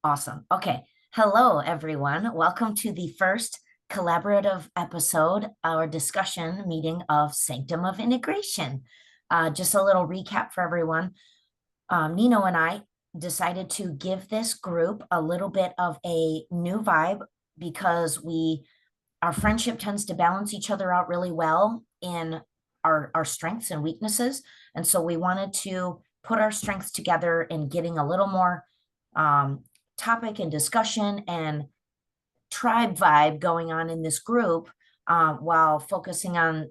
Awesome. Okay. Hello, everyone. Welcome to the first collaborative episode, our discussion meeting of Sanctum of Integration. Just a little recap for everyone. Nino and I decided to give this group a little bit of a new vibe because our friendship tends to balance each other out really well in our strengths and weaknesses. And so we wanted to put our strengths together in getting a little more um, topic and discussion and tribe vibe going on in this group while focusing on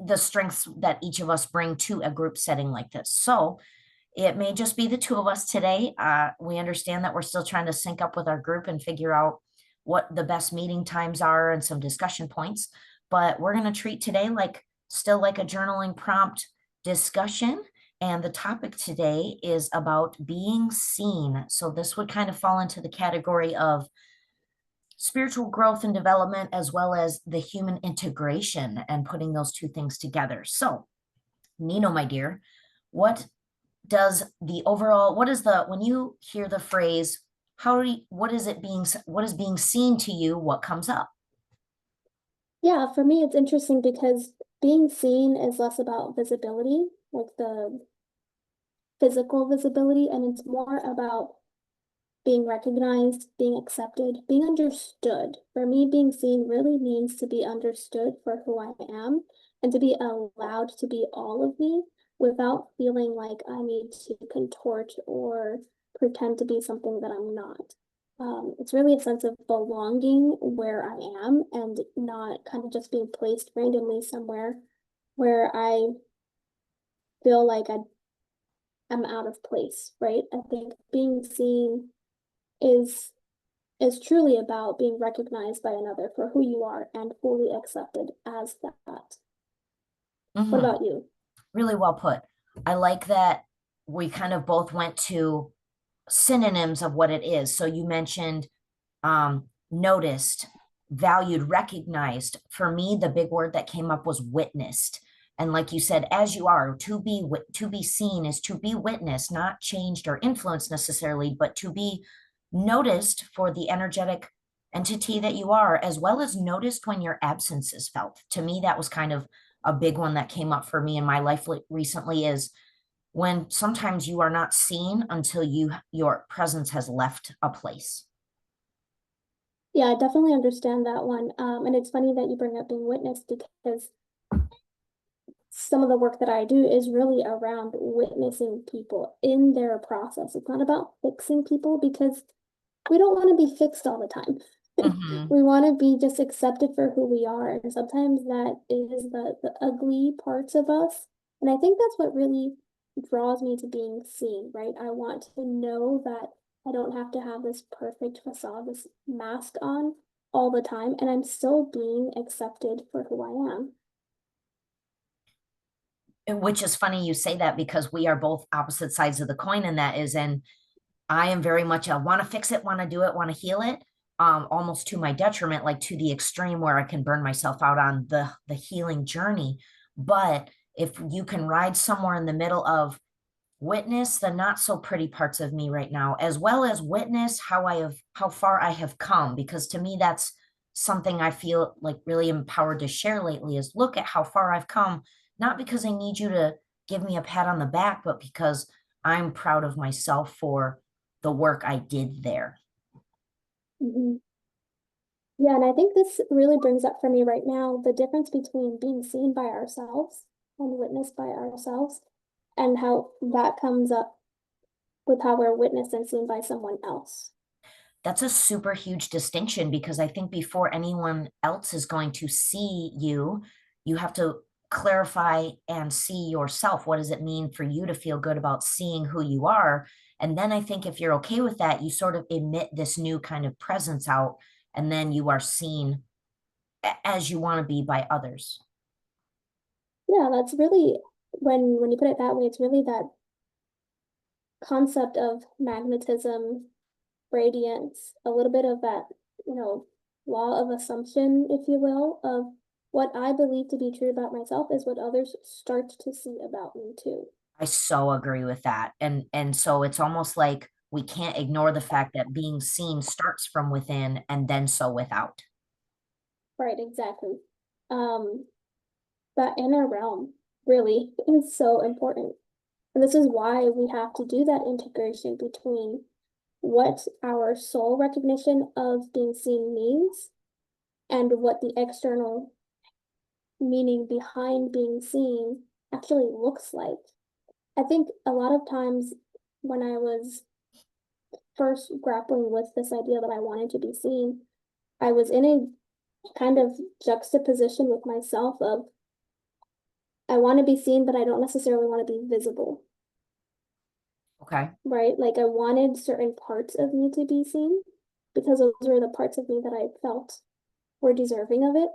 the strengths that each of us bring to a group setting like this. So it may just be the two of us today. We understand that we're still trying to sync up with our group and figure out what the best meeting times are and some discussion points. But we're going to treat today still like a journaling prompt discussion. And the topic today is about being seen. So this would kind of fall into the category of spiritual growth and development, as well as the human integration and putting those two things together. So, Nino, my dear, what does the overall, when you hear the phrase, what is being seen to you? What comes up? Yeah, for me, it's interesting because being seen is less about visibility, like the physical visibility, and it's more about being recognized, being accepted, being understood. For me, being seen really means to be understood for who I am and to be allowed to be all of me without feeling like I need to contort or pretend to be something that I'm not. It's really a sense of belonging where I am and not kind of just being placed randomly somewhere where I feel like I'm out of place, right? I think being seen is is truly about being recognized by another for who you are and fully accepted as that. What Mhm. about you? Really well put. I like that we kind of both went to synonyms of what it is. So you mentioned noticed, valued, recognized. For me, the big word that came up was witnessed. And like you said, as you are, to be seen is to be witnessed, not changed or influenced necessarily, but to be noticed for the energetic entity that you are, as well as noticed when your absence is felt. To me, that was kind of a big one that came up for me in my life recently is when sometimes you are not seen until your presence has left a place. Yeah, I definitely understand that one. And it's funny that you bring up being witnessed because some of the work that I do is really around witnessing people in their process. It's not about fixing people because we don't want to be fixed all the time. Mm-hmm. We want to be just accepted for who we are. And sometimes that is the ugly parts of us. And I think that's what really draws me to being seen, right? I want to know that I don't have to have this perfect facade, this mask on all the time, and I'm still being accepted for who I am. Which is funny you say that because we are both opposite sides of the coin, and that is, and I am very much a want to fix it, want to do it, want to heal it, almost to my detriment, like to the extreme where I can burn myself out on the healing journey. But if you can ride somewhere in the middle of witness the not so pretty parts of me right now, as well as witness how far I have come, because to me that's something I feel like really empowered to share lately is look at how far I've come, not because I need you to give me a pat on the back, but because I'm proud of myself for the work I did there. Mhm. Yeah, and I think this really brings up for me right now the difference between being seen by ourselves and witnessed by ourselves, and how that comes up with how we're witnessed and seen by someone else. That's a super huge distinction because I think before anyone else is going to see you, you have to clarify and see yourself. What does it mean for you to feel good about seeing who you are? And then I think if you're okay with that, you sort of emit this new kind of presence out, and then you are seen as you want to be by others. Yeah, that's really when you put it that way, it's really that concept of magnetism, radiance, a little bit of that, you know, law of assumption, if you will, of what I believe to be true about myself is what others start to see about me too. I so agree with that. And so it's almost like we can't ignore the fact that being seen starts from within and then so without. Right, exactly. Um, that inner realm really is so important. And this is why we have to do that integration between what our soul recognition of being seen means and what the external meaning behind being seen actually looks like. I think a lot of times when I was first grappling with this idea that I wanted to be seen, I was in a kind of juxtaposition with myself of I want to be seen, but I don't necessarily want to be visible, Okay. right? Like I wanted certain parts of me to be seen because those were the parts of me that I felt were deserving of it.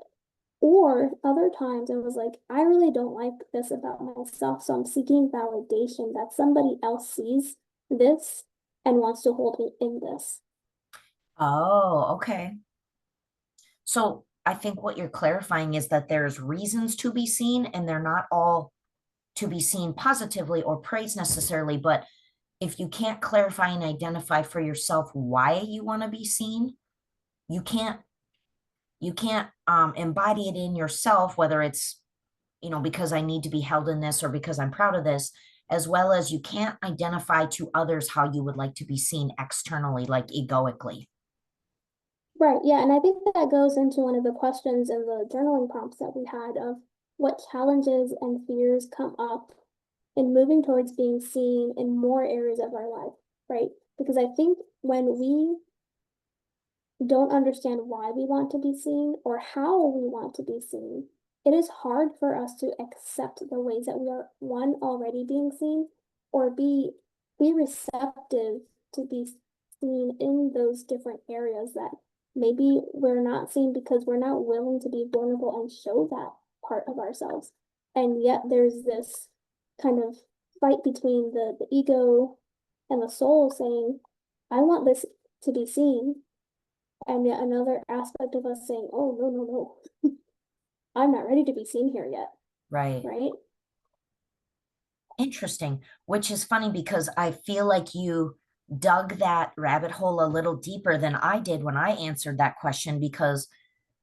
Or other times I was like, I really don't like this about myself, so I'm seeking validation that somebody else sees this and wants to hold me in this. Oh, okay. So I think what you're clarifying is that there's reasons to be seen, and they're not all to be seen positively or praised necessarily. But if you can't clarify and identify for yourself why you want to be seen, you can't embody it in yourself, whether it's, because I need to be held in this or because I'm proud of this, as well as you can't identify to others how you would like to be seen externally, like egoically. Right, yeah, and I think that goes into one of the questions in the journaling prompts that we had of what challenges and fears come up in moving towards being seen in more areas of our life, right? Because I think when we don't understand why we want to be seen or how we want to be seen, it is hard for us to accept the ways that we are, one, already being seen, or be receptive to be seen in those different areas that maybe we're not seen because we're not willing to be vulnerable and show that part of ourselves. And yet there's this kind of fight between the ego and the soul saying, I want this to be seen, and yet another aspect of us saying, oh, no, no, no, I'm not ready to be seen here yet, Right. right? Interesting, which is funny because I feel like you dug that rabbit hole a little deeper than I did when I answered that question, because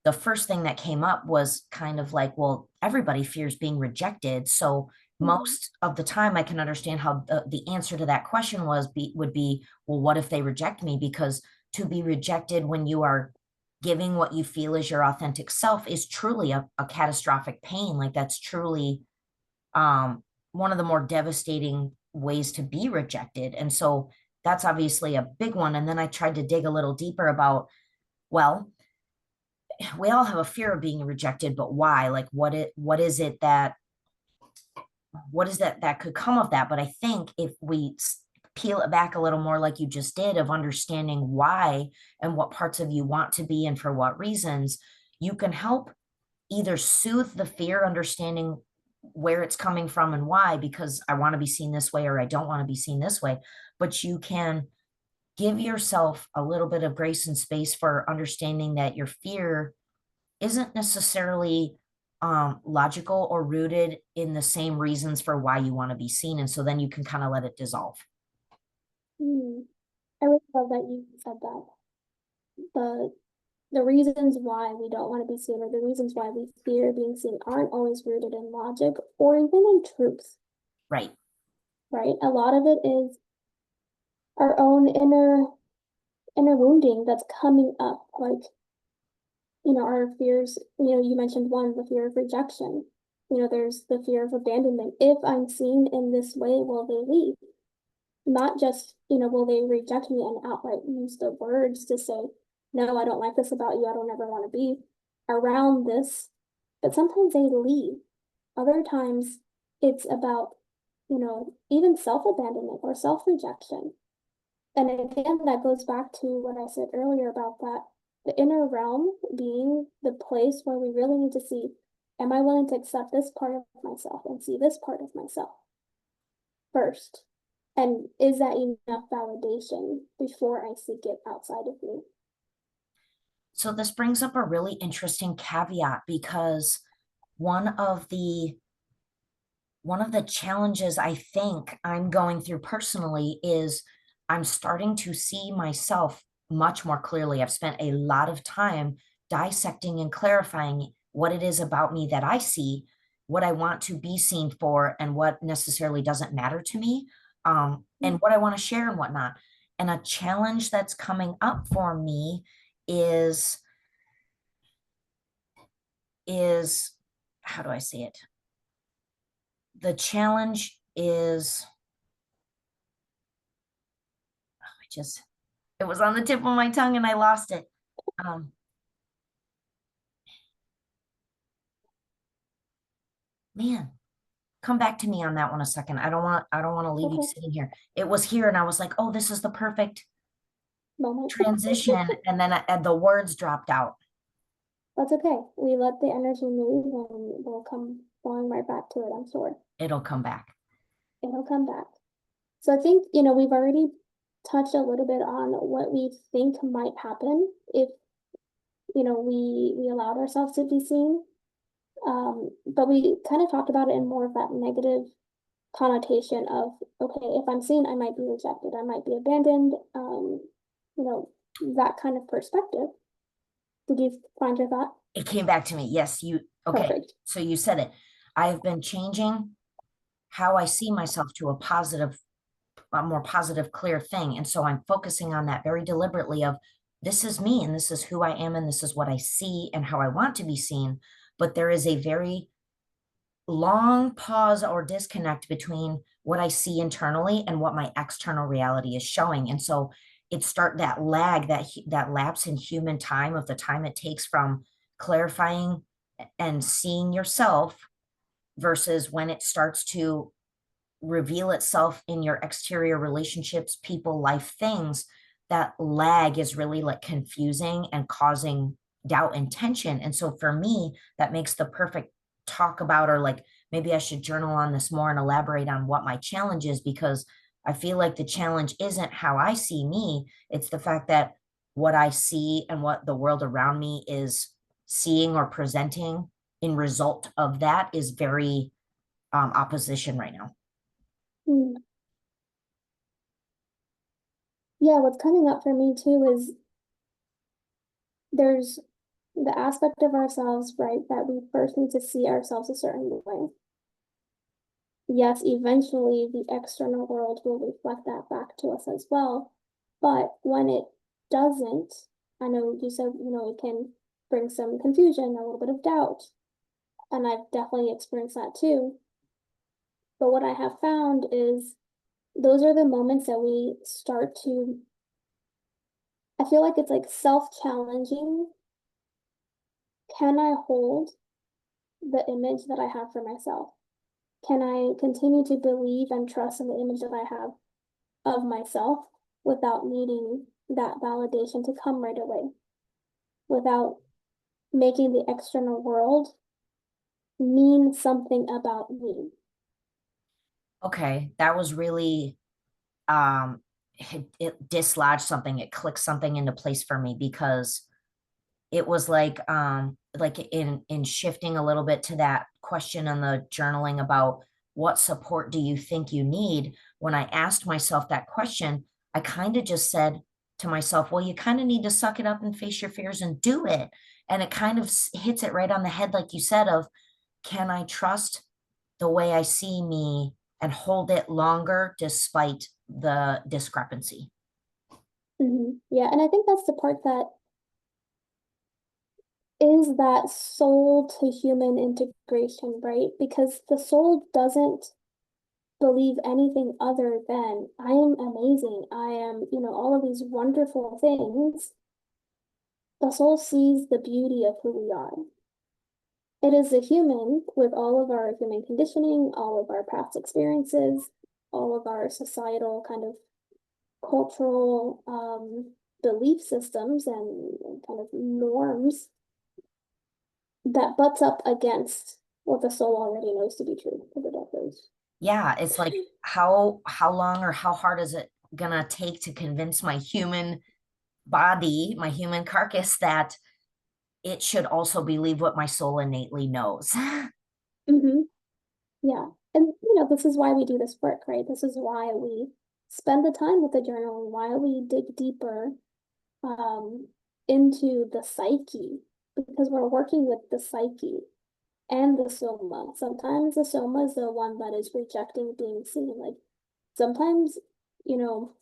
the first thing that came up was kind of like, well, everybody fears being rejected. So Mhm. most of the time I can understand how the answer to that question would be, well, what if they reject me? Because to be rejected when you are giving what you feel is your authentic self is truly a catastrophic pain. Like that's truly um, one of the more devastating ways to be rejected. And so that's obviously a big one. And then I tried to dig a little deeper about, well, we all have a fear of being rejected, but why? Like what is it that what is that could come of that? But I think if we peel it back a little more like you just did, of understanding why and what parts of you want to be and for what reasons, you can help either soothe the fear, understanding where it's coming from and why, because I want to be seen this way or I don't want to be seen this way. But you can give yourself a little bit of grace and space for understanding that your fear isn't necessarily logical or rooted in the same reasons for why you want to be seen. And so then you can kind of let it dissolve. Mm. I really love that you said that. The the reasons why we don't want to be seen or the reasons why we fear being seen aren't always rooted in logic or even in truth, Right. right? A lot of it is our own inner wounding that's coming up. Like, our fears, you mentioned one, the fear of rejection. There's the fear of abandonment. If I'm seen in this way, will they leave? Not just, will they reject me and outright use the words to say, no, I don't like this about you. I don't ever want to be around this. But sometimes they leave. Other times it's about, even self-abandonment or self-rejection. And again, that goes back to what I said earlier about that the inner realm being the place where we really need to see, am I willing to accept this part of myself and see this part of myself first? And is that enough validation before I seek it outside of me? So this brings up a really interesting caveat, because one of the one of the challenges I think I'm going through personally is I'm starting to see myself much more clearly. I've spent a lot of time dissecting and clarifying what it is about me that I see, what I want to be seen for, and what necessarily doesn't matter to me, and what I want to share and whatnot. And a challenge that's coming up for me is is how do I say it? The challenge is I just it was on the tip of my tongue and I lost it. Um, man, come back to me on that one a second. I don't want to leave you Okay, sitting here. It was here and I was like, "Oh, this is the perfect moment. transition." And then and the words dropped out. That's okay. We let the energy move and we'll come falling right back to it, I'm sure. It'll come back. It'll come back. So I think, we've already touched a little bit on what we think might happen if, we allowed ourselves to be seen. But we kind of talked about it in more of that negative connotation of, okay, if I'm seen, I might be rejected, I might be abandoned, you know, that kind of perspective. Did you find your thought? It came back to me. Yes, you okay. Perfect. So you said it. I have been changing how I see myself to a more positive, clear thing. And so I'm focusing on that very deliberately of this is me and this is who I am and this is what I see and how I want to be seen. But there is a very long pause or disconnect between what I see internally and what my external reality is showing. And so it start that lag, that lapse in human time of the time it takes from clarifying and seeing yourself versus when it starts to reveal itself in your exterior relationships, people, life, things, that lag is really like confusing and causing doubt and tension. And so for me, that makes the perfect talk about, or like maybe I should journal on this more and elaborate on what my challenge is, because I feel like the challenge isn't how I see me, it's the fact that what I see and what the world around me is seeing or presenting in result of that is very opposition right now. Hmm. Yeah, what's coming up for me too is there's the aspect of ourselves, right, that we first need to see ourselves a certain way. Yes, eventually the external world will reflect that back to us as well. But when it doesn't, I know you said, it can bring some confusion, a little bit of doubt. And I've definitely experienced that too. But what I have found is those are the moments that we start to, I feel like it's like self-challenging. Can I hold the image that I have for myself? Can I continue to believe and trust in the image that I have of myself without needing that validation to come right away, without making the external world mean something about me? Okay, that was really it dislodged something, it clicked something into place for me, because it was like in shifting a little bit to that question on the journaling about what support do you think you need. When I asked myself that question, I kind of just said to myself, well, you kind of need to suck it up and face your fears and do it. And it kind of hits it right on the head, like you said, of can I trust the way I see me and hold it longer despite the discrepancy? Yeah, and I think that's the part that is that soul to human integration, right? Because the soul doesn't believe anything other than I am amazing. I am, all of these wonderful things. The soul sees the beauty of who we are. It is the human with all of our human conditioning, all of our past experiences, all of our societal kind of cultural belief systems and kind of norms that butts up against what the soul already knows to be true over decades. Yeah, it's like how long or how hard is it gonna take to convince my human body, my human carcass, that it should also believe what my soul innately knows? Hmm. Yeah. And this is why we do this work, right? This is why we spend the time with the journaling while we dig deeper um, into the psyche, because we're working with the psyche and the soma. Sometimes the soma is the one that is rejecting being seen. Like sometimes, you know,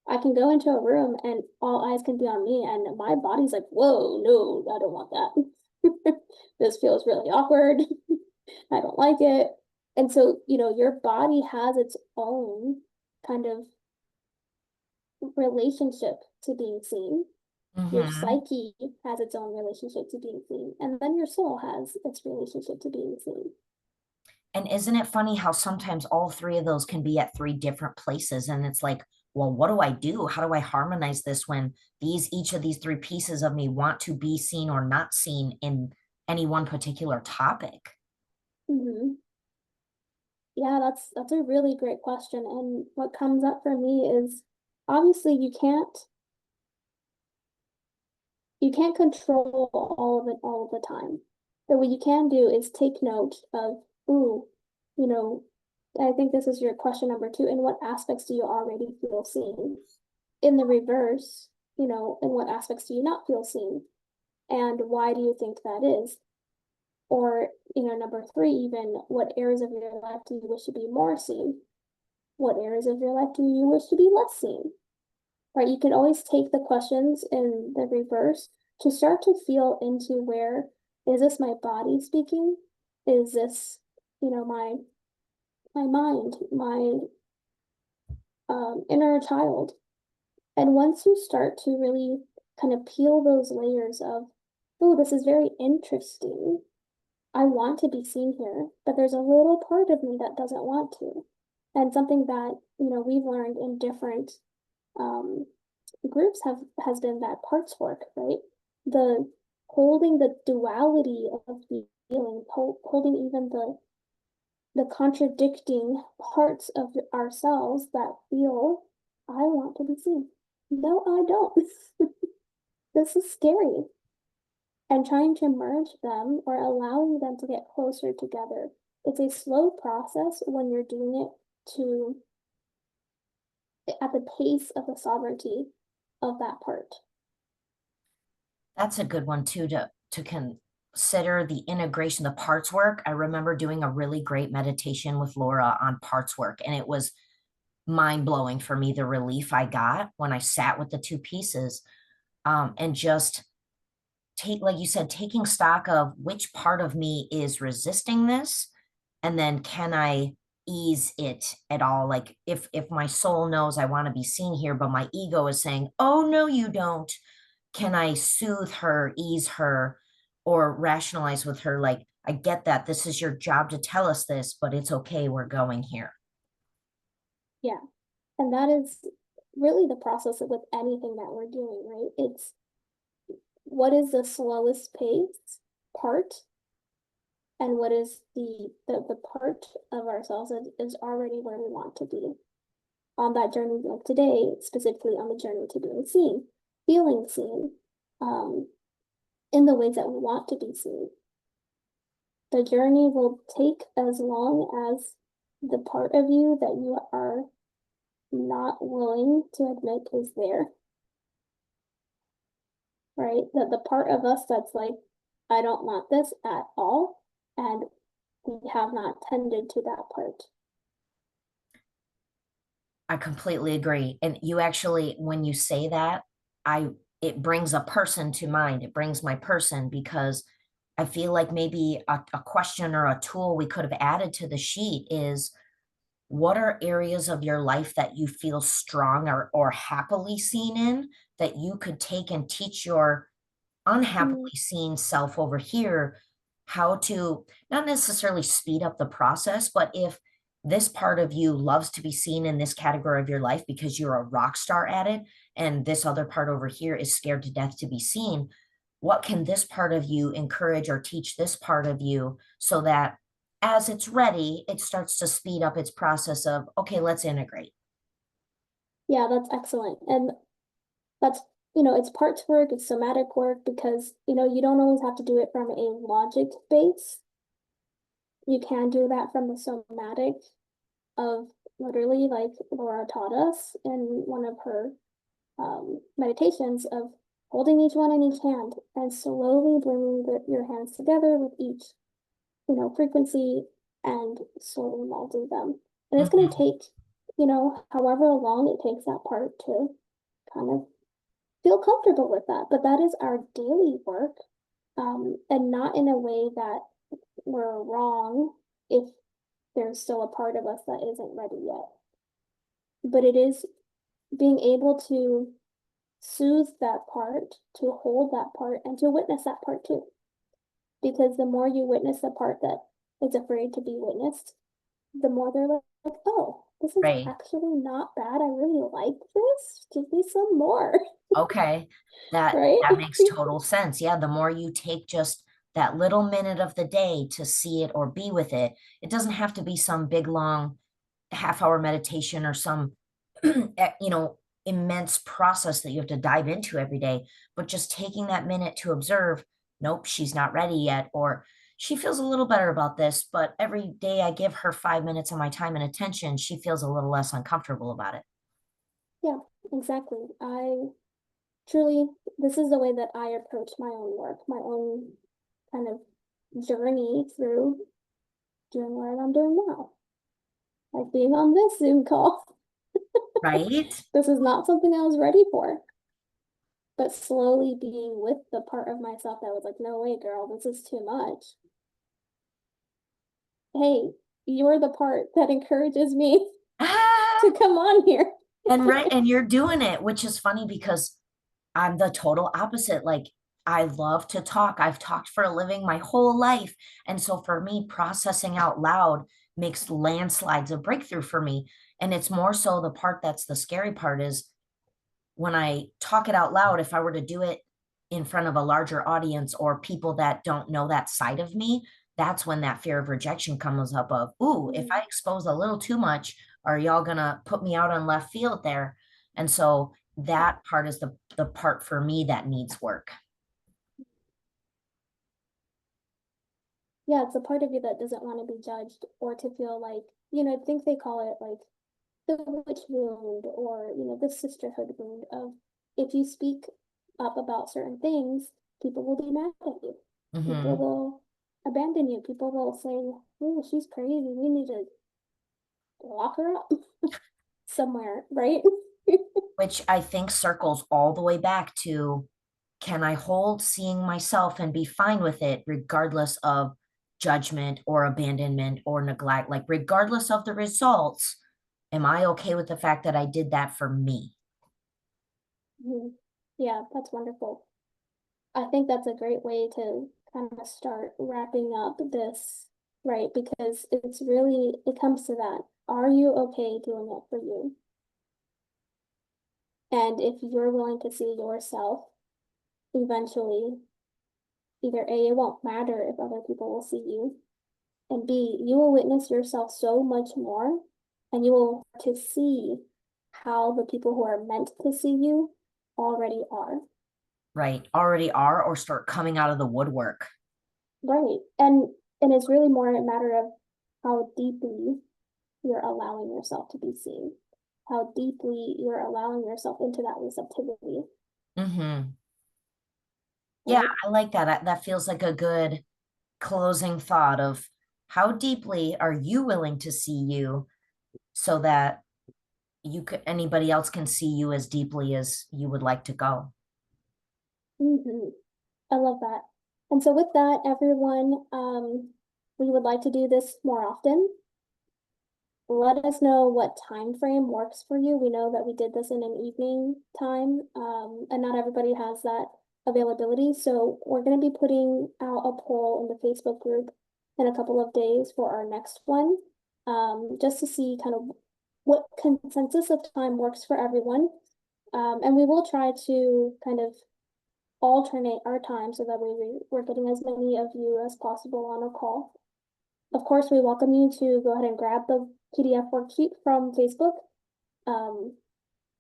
I can go into a room and all eyes can be on me, and my body's like, whoa, no, I don't want that. This feels really awkward. I don't like it. And so, your body has its own kind of relationship to being seen. Your Hmm. psyche has its own relationship to being seen. And then your soul has its relationship to being seen. And isn't it funny how sometimes all three of those can be at three different places? And it's like, well, what do I do? How do I harmonize this when each of these three pieces of me want to be seen or not seen in any one particular topic? Hmm. Yeah, that's a really great question. And what comes up for me is obviously you can't control all of it all the time. But what you can do is take note of, ooh, you know, I think this is your question number two. In what aspects do you already feel seen? In the reverse, in what aspects do you not feel seen? And why do you think that is? Or, number three, even what areas of your life do you wish to be more seen? What areas of your life do you wish to be less seen? Right? You can always take the questions in the reverse to start to feel into where is this my body speaking? Is this, my mind, my inner child? And once you start to really kind of peel those layers of, oh, this is very interesting. I want to be seen here, but there's a little part of me that doesn't want to. And something that, we've learned in different um, groups has been that parts work, right? The holding the duality of feeling, holding even the contradicting parts of ourselves that feel, I want to be seen. No, I don't. This is scary. And trying to merge them or allowing them to get closer together. It's a slow process when you're doing it to at the pace of the sovereignty of that part. That's a good one too to consider the integration, the parts work. I remember doing a really great meditation with Laura on parts work, and it was mind blowing for me the relief I got when I sat with the two pieces, and just like you said, taking stock of which part of me is resisting this, and then can I ease it at all? Like if my soul knows I want to be seen here, but my ego is saying, "Oh no, you don't." Can I soothe her, ease her, or rationalize with her, like, I get that this is your job to tell us this, but it's okay, we're going here. Yeah. And that is really the process with anything that we're doing, right? It's what is the slowest pace part and what is the part of ourselves that is already where we want to be on that journey, like today, specifically on the journey to being seen, feeling seen, um, in the ways that we want to be seen. The journey will take as long as the part of you that you are not willing to admit is there, right? That the part of us that's like, I don't want this at all, and we have not tended to that part. I completely agree. And you actually, when you say that, I it brings a person to mind. It brings my person because I feel like maybe a question or a tool we could have added to the sheet is what are areas of your life that you feel strong or happily seen in that you could take and teach your Mm, unhappily seen self over here how to not necessarily speed up the process, but if this part of you loves to be seen in this category of your life because you're a rock star at it, and this other part over here is scared to death to be seen, what can this part of you encourage or teach this part of you so that as it's ready, it starts to speed up its process of, okay, let's integrate. yeah, that's excellent. And that's, it's parts work, it's somatic work because, you don't always have to do it from a logic base. You can do that from the somatic. of literally, like Laura taught us in one of her meditations, of holding each one in each hand and slowly bringing your hands together with each, frequency, and slowly molding them. And it's going to Mhm. take, however long it takes that part to kind of feel comfortable with that. But that is our daily work, and not in a way that we're wrong if there's still a part of us that isn't ready yet. But it is being able to soothe that part, to hold that part, and to witness that part too. Because the more you witness the part that is afraid to be witnessed, the more they're like, oh, this is Right. actually not bad. I really like this. Give me some more, Okay. That right? that makes total sense. Yeah, the more you take just that little minute of the day to see it or be with it, it doesn't have to be some big long half-hour meditation or some immense process that you have to dive into every day, but just taking that minute to observe, nope, she's not ready yet, or she feels a little better about this, but every day I give her 5 minutes of my time and attention, she feels a little less uncomfortable about it. Yeah, exactly. I truly, this is the way that I approach my own work, my own kind of journey through doing what I'm doing now, like being on this Zoom call. Right? This is not something I was ready for, but slowly being with the part of myself that was like, no way, girl, this is too much. Hey, you're the part that encourages me Ah, to come on here. and right, and you're doing it, which is funny because I'm the total opposite. Like, I love to talk. I've talked for a living my whole life. And so for me, processing out loud makes landslides a breakthrough for me. And it's more so the part that's the scary part is when I talk it out loud, if I were to do it in front of a larger audience or people that don't know that side of me, that's when that fear of rejection comes up of, ooh, if I Mhm. expose a little too much, are y'all gonna put me out on left field there? And so that part is the part for me that needs work. Yeah, it's a part of you that doesn't want to be judged or to feel like, I think they call it like the witch wound, or, the sisterhood wound of, if you speak up about certain things, people will be mad at you. People Hmm. will abandon you. People will say, oh, she's crazy. We need to lock her up somewhere, right? Which I think circles all the way back to, can I hold seeing myself and be fine with it, regardless of judgment or abandonment or neglect? Like, regardless of the results, am I okay with the fact that I did that for me? Mhm. Yeah, that's wonderful. I think that's a great way to kind of start wrapping up this, right? Because it comes to that. Are you okay doing it for you? And if you're willing to see yourself, eventually, either A, it won't matter if other people will see you, and B, you will witness yourself so much more, and you will to see how the people who are meant to see you already are. Right? Already are, or start coming out of the woodwork. Right. And it's really more a matter of how deeply you're allowing yourself to be seen, how deeply you're allowing yourself into that receptivity, Hmm. Yeah, right? I like that. That feels like a good closing thought of how deeply are you willing to see you so that anybody else can see you as deeply as you would like to go. Hmm. I love that. And so with that, everyone, we would like to do this more often. Let us know what time frame works for you. We know that we did this in an evening time, and not everybody has that availability. So we're going to be putting out a poll in the Facebook group in a couple of days for our next one, just to see kind of what consensus of time works for everyone. And we will try to kind of alternate our time so that we're getting as many of you as possible on a call. Of course, we welcome you to go ahead and grab the PDF worksheet from Facebook, um,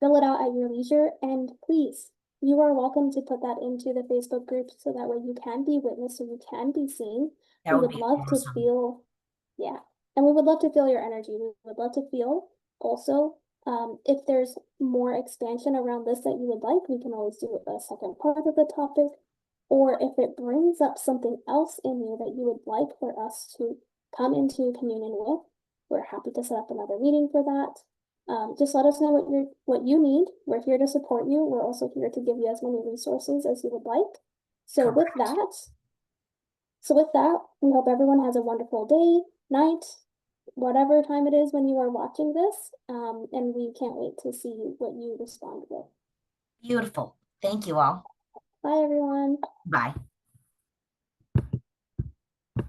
fill it out at your leisure, and please, you are welcome to put that into the Facebook group so that way you can be witnessed, so you can be seen. That We would would be love to awesome. feel, yeah. And we would love to feel your energy. We would love to feel also if there's more expansion around this that you would like, we can always do a second part of the topic. Or if it brings up something else in you that you would like for us to come into communion with, we're happy to set up another meeting for that. Just let us know what you need. We're here to support you. We're also here to give you as many resources as you would like. So with Correct. that, we hope everyone has a wonderful day, night, whatever time it is when you are watching this. And we can't wait to see what you respond with. Beautiful. Thank you all. Bye, everyone. Bye.